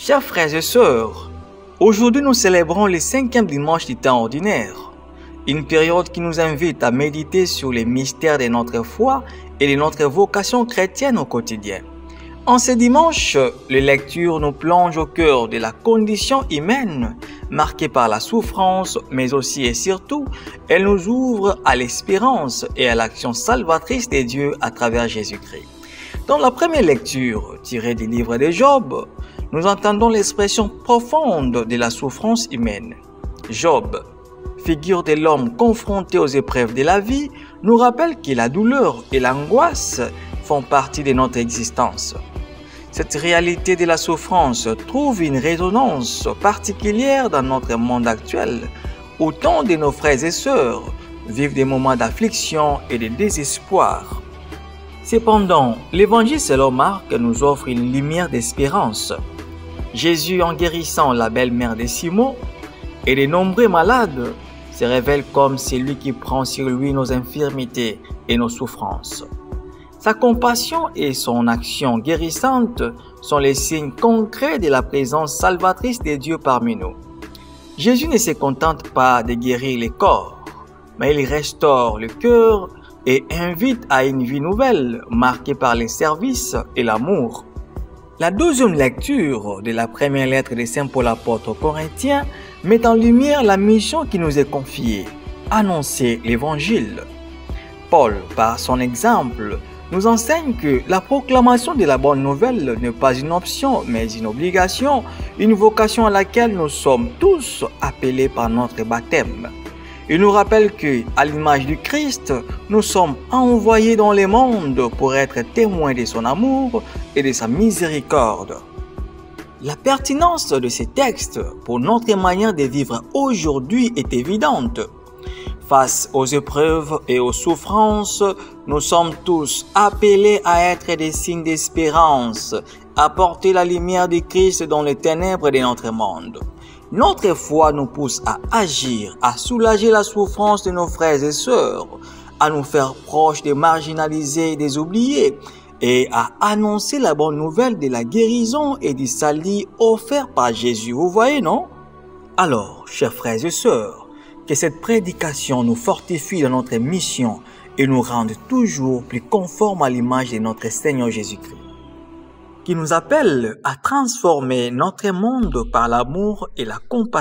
Chers frères et sœurs, aujourd'hui nous célébrons le 5e dimanche du temps ordinaire, une période qui nous invite à méditer sur les mystères de notre foi et de notre vocation chrétienne au quotidien. En ce dimanche, les lectures nous plongent au cœur de la condition humaine, marquée par la souffrance, mais aussi et surtout, elles nous ouvrent à l'espérance et à l'action salvatrice de Dieu à travers Jésus-Christ. Dans la première lecture, tirée du livre de Job, nous entendons l'expression profonde de la souffrance humaine. Job, figure de l'homme confronté aux épreuves de la vie, nous rappelle que la douleur et l'angoisse font partie de notre existence. Cette réalité de la souffrance trouve une résonance particulière dans notre monde actuel, où tant de nos frères et sœurs vivent des moments d'affliction et de désespoir. Cependant, l'évangile selon Marc nous offre une lumière d'espérance. Jésus, en guérissant la belle-mère de Simon et de nombreux malades, se révèle comme celui qui prend sur lui nos infirmités et nos souffrances. Sa compassion et son action guérissante sont les signes concrets de la présence salvatrice de Dieu parmi nous. Jésus ne se contente pas de guérir les corps, mais il restaure le cœur et invite à une vie nouvelle marquée par le service et l'amour. La deuxième lecture de la première lettre de Saint Paul apôtre aux Corinthiens met en lumière la mission qui nous est confiée, annoncer l'Évangile. Paul, par son exemple, nous enseigne que la proclamation de la bonne nouvelle n'est pas une option, mais une obligation, une vocation à laquelle nous sommes tous appelés par notre baptême. Il nous rappelle que, à l'image du Christ, nous sommes envoyés dans le monde pour être témoins de son amour et de sa miséricorde. La pertinence de ces textes pour notre manière de vivre aujourd'hui est évidente. Face aux épreuves et aux souffrances, nous sommes tous appelés à être des signes d'espérance, à porter la lumière de Christ dans les ténèbres de notre monde. Notre foi nous pousse à agir, à soulager la souffrance de nos frères et sœurs, à nous faire proches des marginalisés et des oubliés, et à annoncer la bonne nouvelle de la guérison et du salut offert par Jésus. Vous voyez, non? Alors, chers frères et sœurs, que cette prédication nous fortifie dans notre mission et nous rende toujours plus conformes à l'image de notre Seigneur Jésus-Christ, qui nous appelle à transformer notre monde par l'amour et la compassion.